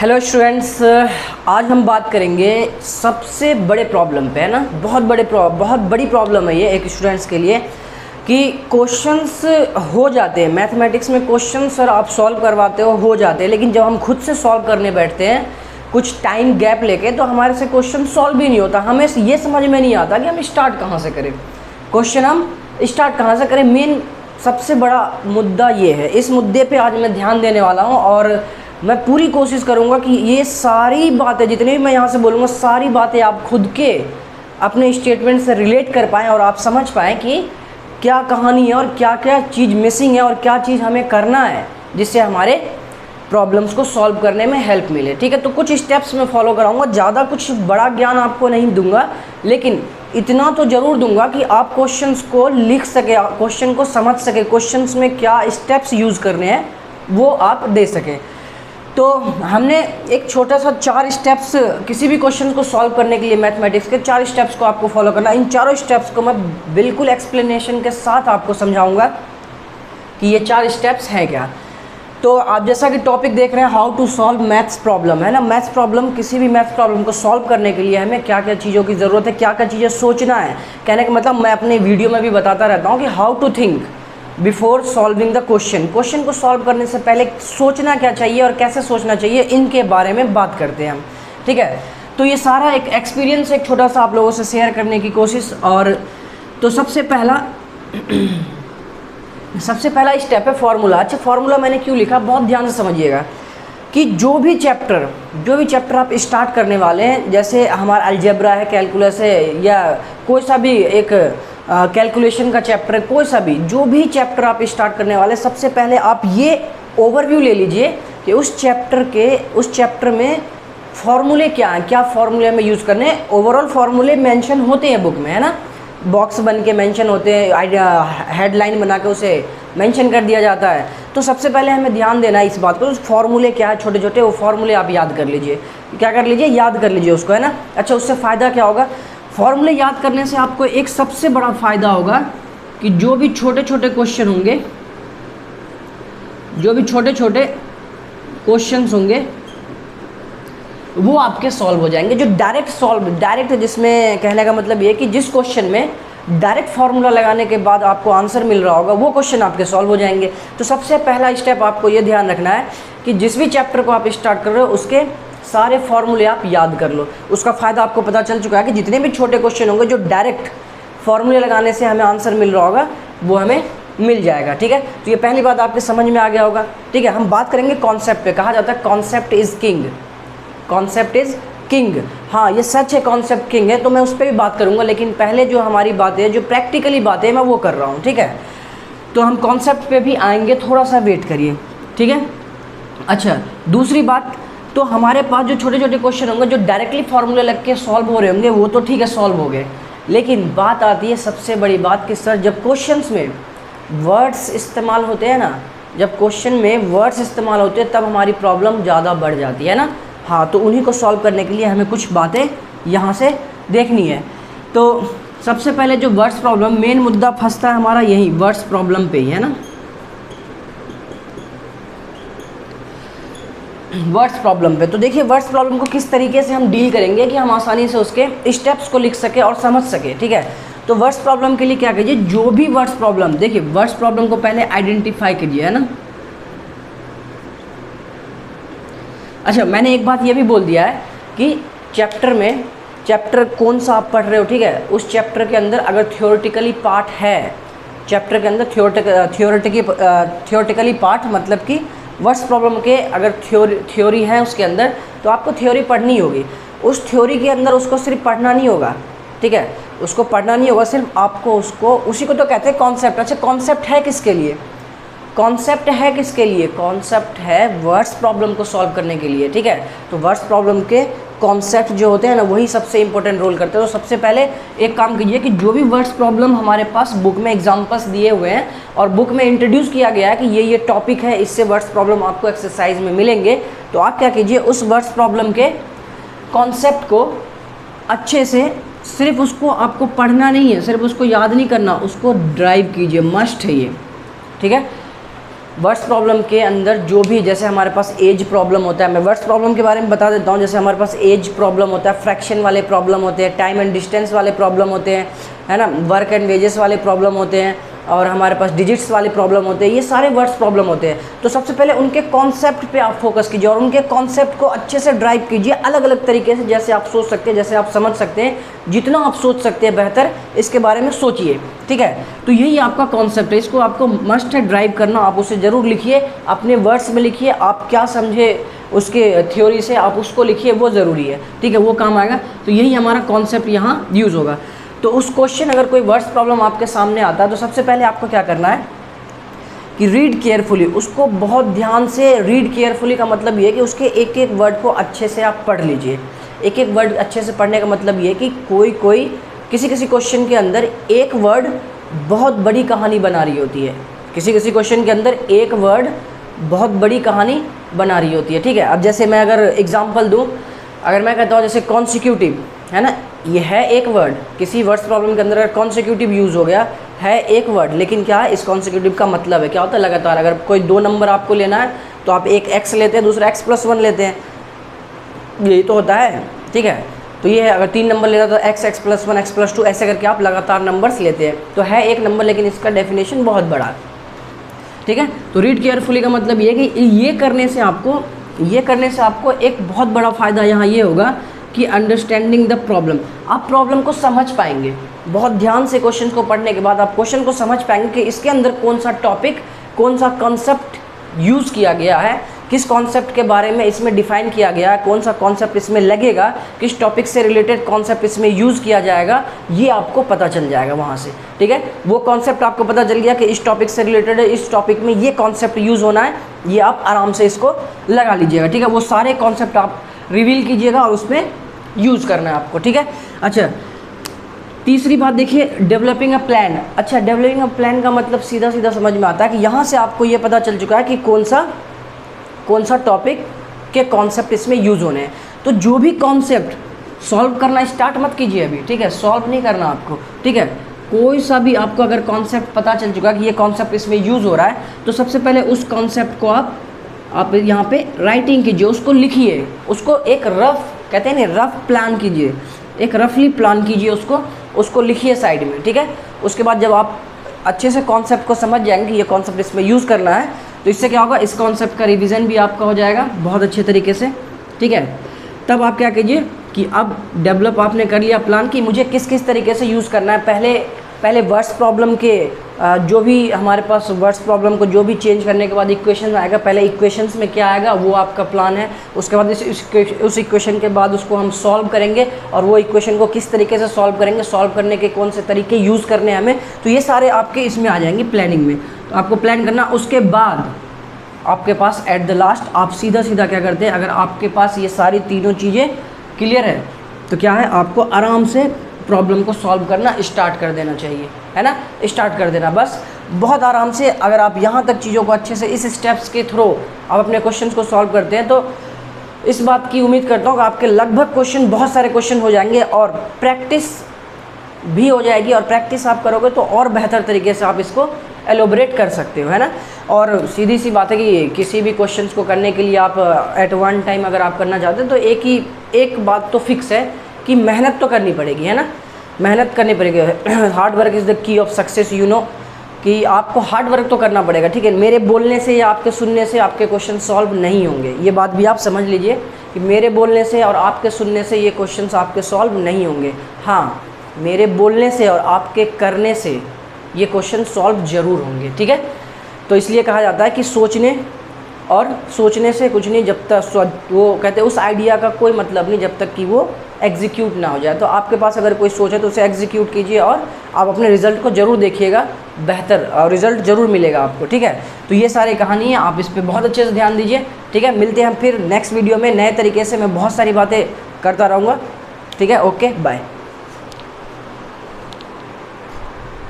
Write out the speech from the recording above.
Hello students, आज हम बात करेंगे सबसे बड़े प्रॉब्लम पे, है ना। बहुत बड़ी प्रॉब्लम है ये एक स्टूडेंट्स के लिए कि क्वेश्चंस हो जाते हैं मैथमेटिक्स में। क्वेश्चंस सर आप सॉल्व करवाते हो जाते हैं, लेकिन जब हम खुद से सॉल्व करने बैठते हैं कुछ टाइम गैप लेके, तो हमारे से क्वेश्चन सॉल्व भी नहीं होता। हमें ये समझ में नहीं आता कि हम स्टार्ट कहाँ से करें, क्वेश्चन हम स्टार्ट कहाँ से करें। मेन सबसे बड़ा मुद्दा ये है। इस मुद्दे पे आज मैं ध्यान देने वाला हूँ और मैं पूरी कोशिश करूँगा कि ये सारी बातें जितनी भी मैं यहाँ से बोलूँगा, सारी बातें आप खुद के अपने स्टेटमेंट से रिलेट कर पाएँ और आप समझ पाएँ कि क्या कहानी है और क्या क्या चीज़ मिसिंग है और क्या चीज़ हमें करना है जिससे हमारे प्रॉब्लम्स को सॉल्व करने में हेल्प मिले। ठीक है, तो कुछ स्टेप्स मैं फॉलो कराऊंगा। ज़्यादा कुछ बड़ा ज्ञान आपको नहीं दूंगा, लेकिन इतना तो ज़रूर दूंगा कि आप क्वेश्चंस को लिख सके, क्वेश्चन को समझ सके, क्वेश्चंस में क्या स्टेप्स यूज़ करने हैं वो आप दे सकें। तो हमने एक छोटा सा 4 स्टेप्स किसी भी क्वेश्चन को सॉल्व करने के लिए मैथमेटिक्स के 4 स्टेप्स को आपको फॉलो करना। इन चारों स्टेप्स को मैं बिल्कुल एक्सप्लेनेशन के साथ आपको समझाऊंगा कि ये 4 स्टेप्स हैं क्या। तो आप जैसा कि टॉपिक देख रहे हैं, how to solve maths problem, है ना। मैथ्स प्रॉब्लम, किसी भी मैथ्स प्रॉब्लम को सॉल्व करने के लिए हमें क्या क्या चीज़ों की ज़रूरत है, क्या क्या चीज़ें सोचना है। कहने का मतलब मैं अपने वीडियो में भी बताता रहता हूँ कि how to think before solving the question. Question को सॉल्व करने से पहले सोचना क्या चाहिए और कैसे सोचना चाहिए, इनके बारे में बात करते हैं हम। ठीक है, तो ये सारा एक एक्सपीरियंस एक छोटा सा आप लोगों से शेयर करने की कोशिश। और तो सबसे पहला स्टेप है फार्मूला। अच्छा, फार्मूला मैंने क्यों लिखा, बहुत ध्यान से समझिएगा कि जो भी चैप्टर आप स्टार्ट करने वाले हैं, जैसे हमारा अलजेब्रा है, कैलकुलस है, या कोई सा भी एक कैलकुलेशन का चैप्टर है, कोई सा भी जो भी चैप्टर आप स्टार्ट करने वाले, सबसे पहले आप ये ओवरव्यू ले लीजिए कि उस चैप्टर में फॉर्मूले क्या हैं, क्या फॉर्मूले में यूज़ करने हैं। ओवरऑल फॉर्मूले मेंशन होते हैं बुक में, है ना, बॉक्स बन के मेंशन होते हैं, हेडलाइन बना के उसे मेंशन कर दिया जाता है। तो सबसे पहले हमें ध्यान देना है इस बात को, फॉर्मूले क्या है, छोटे छोटे वो फॉर्मूले आप याद कर लीजिए। क्या कर लीजिए, याद कर लीजिए उसको, है ना। अच्छा, उससे फ़ायदा क्या होगा, फॉर्मूले याद करने से आपको एक सबसे बड़ा फ़ायदा होगा कि जो भी छोटे छोटे क्वेश्चन होंगे, जो भी छोटे छोटे क्वेश्चंस होंगे वो आपके सॉल्व हो जाएंगे। जो डायरेक्ट जिसमें कहने का मतलब ये कि जिस क्वेश्चन में डायरेक्ट फार्मूला लगाने के बाद आपको आंसर मिल रहा होगा, वो क्वेश्चन आपके सॉल्व हो जाएंगे। तो सबसे पहला स्टेप आपको ये ध्यान रखना है कि जिस भी चैप्टर को आप स्टार्ट कर रहे हो उसके सारे फॉर्मूले आप याद कर लो। उसका फ़ायदा आपको पता चल चुका है कि जितने भी छोटे क्वेश्चन होंगे जो डायरेक्ट फार्मूले लगाने से हमें आंसर मिल रहा होगा वो हमें मिल जाएगा। ठीक है, तो ये पहली बात आपके समझ में आ गया होगा। ठीक है, हम बात करेंगे कॉन्सेप्ट पे। कहा जाता है concept is king, concept is king. हाँ, ये सच है, कॉन्सेप्ट किंग है, तो मैं उस पर भी बात करूँगा, लेकिन पहले जो हमारी बातें, जो प्रैक्टिकली बातें मैं वो कर रहा हूँ। ठीक है, तो हम कॉन्सेप्ट पे भी आएंगे, थोड़ा सा वेट करिए। ठीक है, अच्छा, दूसरी बात, तो हमारे पास जो छोटे छोटे क्वेश्चन होंगे जो डायरेक्टली फार्मूले लग के सॉल्व हो रहे होंगे वो तो ठीक है, सॉल्व हो गए, लेकिन बात आती है सबसे बड़ी बात कि सर जब क्वेश्चंस में वर्ड्स इस्तेमाल होते हैं ना, जब क्वेश्चन में वर्ड्स इस्तेमाल होते हैं तब हमारी प्रॉब्लम ज़्यादा बढ़ जाती है ना। हाँ, तो उन्हीं को सॉल्व करने के लिए हमें कुछ बातें यहाँ से देखनी है। तो सबसे पहले जो वर्ड्स प्रॉब्लम, मेन मुद्दा फंसता है हमारा यही वर्ड्स प्रॉब्लम पे ही, है ना, वर्ड्स प्रॉब्लम पे। तो देखिए वर्ड्स प्रॉब्लम को किस तरीके से हम डील करेंगे कि हम आसानी से उसके स्टेप्स को लिख सके और समझ सके। ठीक है, तो वर्ड्स प्रॉब्लम के लिए क्या कीजिए, जो भी वर्ड्स प्रॉब्लम, देखिए वर्ड्स प्रॉब्लम को पहले आइडेंटिफाई कीजिए, है ना। अच्छा, मैंने एक बात ये भी बोल दिया है कि चैप्टर कौन सा आप पढ़ रहे हो। ठीक है, उस चैप्टर के अंदर अगर थियोरेटिकली पार्ट है, चैप्टर के अंदर थियोरेटिकली पार्ट मतलब कि वर्ड्स प्रॉब्लम के अगर थ्योरी है उसके अंदर, तो आपको थ्योरी पढ़नी होगी। उस थ्योरी के अंदर उसको सिर्फ पढ़ना नहीं होगा। ठीक है, उसको पढ़ना नहीं होगा, सिर्फ आपको उसको, उसी को तो कहते हैं कॉन्सेप्ट। अच्छा, कॉन्सेप्ट है किसके लिए, कॉन्सेप्ट है किसके लिए, कॉन्सेप्ट है वर्ड्स प्रॉब्लम को सॉल्व करने के लिए। ठीक है, तो वर्ड्स प्रॉब्लम के कॉन्सेप्ट जो होते हैं ना, वही सबसे इंपॉर्टेंट रोल करते हैं। तो सबसे पहले एक काम कीजिए कि जो भी वर्ड्स प्रॉब्लम हमारे पास बुक में एग्जाम्पल्स दिए हुए हैं और बुक में इंट्रोड्यूस किया गया है कि ये टॉपिक है, इससे वर्ड्स प्रॉब्लम आपको एक्सरसाइज में मिलेंगे, तो आप क्या कीजिए, उस वर्ड्स प्रॉब्लम के कॉन्सेप्ट को अच्छे से, सिर्फ उसको आपको पढ़ना नहीं है, सिर्फ उसको याद नहीं करना, उसको ड्राइव कीजिए, मस्ट है ये। ठीक है, वर्ड्स प्रॉब्लम के अंदर जो भी, जैसे हमारे पास एज प्रॉब्लम होता है, मैं वर्ड्स प्रॉब्लम के बारे में बता देता हूँ। जैसे हमारे पास एज प्रॉब्लम होता है, फ्रैक्शन वाले प्रॉब्लम होते हैं, टाइम एंड डिस्टेंस वाले प्रॉब्लम होते हैं, है ना, वर्क एंड वेजेस वाले प्रॉब्लम होते हैं, और हमारे पास डिजिट्स वाले प्रॉब्लम होते हैं, ये सारे वर्ड्स प्रॉब्लम होते हैं। तो सबसे पहले उनके कॉन्सेप्ट पे आप फोकस कीजिए और उनके कॉन्सेप्ट को अच्छे से ड्राइव कीजिए, अलग अलग तरीके से, जैसे आप सोच सकते हैं, जैसे आप समझ सकते हैं, जितना आप सोच सकते हैं बेहतर इसके बारे में सोचिए, ठीक है। तो यही आपका कॉन्सेप्ट है, इसको आपको मस्ट है ड्राइव करना। आप उसे ज़रूर लिखिए, अपने वर्ड्स में लिखिए, आप क्या समझे उसके थ्योरी से आप उसको लिखिए, वो ज़रूरी है, ठीक है, वो काम आएगा। तो यही हमारा कॉन्सेप्ट यहाँ यूज़ होगा। तो उस क्वेश्चन, अगर कोई वर्ड्स प्रॉब्लम आपके सामने आता है तो सबसे पहले आपको क्या करना है कि रीड केयरफुली, उसको बहुत ध्यान से रीड केयरफुली का मतलब ये है कि उसके एक एक वर्ड को अच्छे से आप पढ़ लीजिए। एक एक वर्ड अच्छे से पढ़ने का मतलब ये है कि कोई किसी क्वेश्चन के अंदर एक वर्ड बहुत बड़ी कहानी बना रही होती है, किसी क्वेश्चन के अंदर एक वर्ड बहुत बड़ी कहानी बना रही होती है, ठीक है। अब जैसे मैं अगर एग्जांपल दूं, अगर मैं कहता हूं जैसे कॉन्सिक्यूटिव, है ना, ये है एक वर्ड, किसी वर्ड्स प्रॉब्लम के अंदर अगर कॉन्सिक्यूटिव यूज़ हो गया है एक वर्ड, लेकिन क्या है, इस कॉन्सिक्यूटिव का मतलब है क्या होता है, लगातार। अगर कोई 2 नंबर आपको लेना है तो आप एक x लेते हैं, दूसरा x+1 लेते हैं, यही तो होता है, ठीक है। तो ये है, अगर 3 नंबर लेना तो x, x+1, x+2 ऐसे करके आप लगातार नंबर्स लेते हैं। तो है एक नंबर, लेकिन इसका डेफिनेशन बहुत बड़ा है, ठीक है। तो रीड केयरफुली का मतलब ये है कि ये करने से आपको एक बहुत बड़ा फ़ायदा यहाँ ये होगा कि अंडरस्टैंडिंग द प्रॉब्लम, आप प्रॉब्लम को समझ पाएंगे। बहुत ध्यान से क्वेश्चन को पढ़ने के बाद आप क्वेश्चन को समझ पाएंगे कि इसके अंदर कौन सा टॉपिक, कौन सा कॉन्सेप्ट यूज़ किया गया है, किस कॉन्सेप्ट के बारे में इसमें डिफ़ाइन किया गया है, कौन सा कॉन्सेप्ट इसमें लगेगा, किस टॉपिक से रिलेटेड कॉन्सेप्ट इसमें यूज़ किया जाएगा, ये आपको पता चल जाएगा वहाँ से, ठीक है। वो कॉन्सेप्ट आपको पता चल गया कि इस टॉपिक से रिलेटेड है, इस टॉपिक में ये कॉन्सेप्ट यूज़ होना है, ये आप आराम से इसको लगा लीजिएगा, ठीक है। वो सारे कॉन्सेप्ट आप रिवील कीजिएगा और उसमें यूज़ करना है आपको, ठीक है। अच्छा, तीसरी बात देखिए, डेवलपिंग अ प्लान। अच्छा, डेवलपिंग अ प्लान का मतलब सीधा सीधा समझ में आता है कि यहाँ से आपको ये पता चल चुका है कि कौन सा टॉपिक के कॉन्सेप्ट इसमें यूज़ होने हैं। तो जो भी कॉन्सेप्ट सॉल्व करना स्टार्ट मत कीजिए अभी, ठीक है, सॉल्व नहीं करना आपको, ठीक है। कोई सा भी आपको अगर कॉन्सेप्ट पता चल चुका कि ये कॉन्सेप्ट इसमें यूज़ हो रहा है, तो सबसे पहले उस कॉन्सेप्ट को आप यहाँ पे राइटिंग कीजिए, उसको लिखिए, उसको एक रफ, कहते हैं ना, रफ प्लान कीजिए, एक रफली प्लान कीजिए, उसको लिखिए साइड में, ठीक है। उसके बाद जब आप अच्छे से कॉन्सेप्ट को समझ जाएंगे कि ये कॉन्सेप्ट इसमें यूज़ करना है, तो इससे क्या होगा, इस कॉन्सेप्ट का रिवीजन भी आपका हो जाएगा बहुत अच्छे तरीके से, ठीक है। तब आप क्या कीजिए कि अब डेवलप आपने कर लिया प्लान कि मुझे किस किस तरीके से यूज़ करना है। पहले वर्ड्स प्रॉब्लम के जो भी हमारे पास वर्ड्स प्रॉब्लम को जो भी चेंज करने के बाद इक्वेशन आएगा, पहले इक्वेशंस में क्या आएगा वो आपका प्लान है। उसके बाद उस इक्वेशन के बाद उसको हम सॉल्व करेंगे, और वो इक्वेशन को किस तरीके से सॉल्व करेंगे, सॉल्व करने के कौन से तरीके यूज़ करने हैं हमें, तो ये सारे आपके इसमें आ जाएंगे प्लानिंग में। तो आपको प्लान करना, उसके बाद आपके पास एट द लास्ट आप सीधा क्या करते हैं, अगर आपके पास ये सारी तीनों चीज़ें क्लियर है तो क्या है, आपको आराम से प्रॉब्लम को सॉल्व करना स्टार्ट कर देना चाहिए, है ना, स्टार्ट कर देना बस, बहुत आराम से। अगर आप यहाँ तक चीज़ों को अच्छे से इस स्टेप्स के थ्रू आप अपने क्वेश्चंस को सॉल्व करते हैं, तो इस बात की उम्मीद करता हूँ कि आपके लगभग क्वेश्चन, बहुत सारे क्वेश्चन हो जाएंगे और प्रैक्टिस भी हो जाएगी, और प्रैक्टिस आप करोगे तो और बेहतर तरीके से आप इसको एलोबरेट कर सकते हो, है ना। और सीधी सी बात है कि किसी भी क्वेश्चंस को करने के लिए आप एट वन टाइम अगर आप करना चाहते हैं तो एक बात तो फिक्स है कि मेहनत तो करनी पड़ेगी, है ना, मेहनत करनी पड़ेगी। Hard work is the key of success, you know, कि आपको हार्ड वर्क तो करना पड़ेगा, ठीक है। मेरे बोलने से या आपके सुनने से आपके क्वेश्चन सॉल्व नहीं होंगे, ये बात भी आप समझ लीजिए कि मेरे बोलने से और आपके सुनने से ये क्वेश्चंस आपके सॉल्व नहीं होंगे। हाँ, मेरे बोलने से और आपके करने से ये क्वेश्चन सॉल्व ज़रूर होंगे, ठीक है। तो इसलिए कहा जाता है कि सोचने से कुछ नहीं, जब तक वो कहते हैं उस आइडिया का कोई मतलब नहीं जब तक कि वो एग्जीक्यूट ना हो जाए। तो आपके पास अगर कोई सोच है तो उसे एग्जीक्यूट कीजिए और आप अपने रिज़ल्ट को ज़रूर देखिएगा, बेहतर रिज़ल्ट ज़रूर मिलेगा आपको, ठीक है। तो ये सारी कहानी है, आप इस पर बहुत अच्छे से ध्यान दीजिए, ठीक है। मिलते हैं हम फिर नेक्स्ट वीडियो में नए तरीके से, मैं बहुत सारी बातें करता रहूँगा, ठीक है। Okay, bye.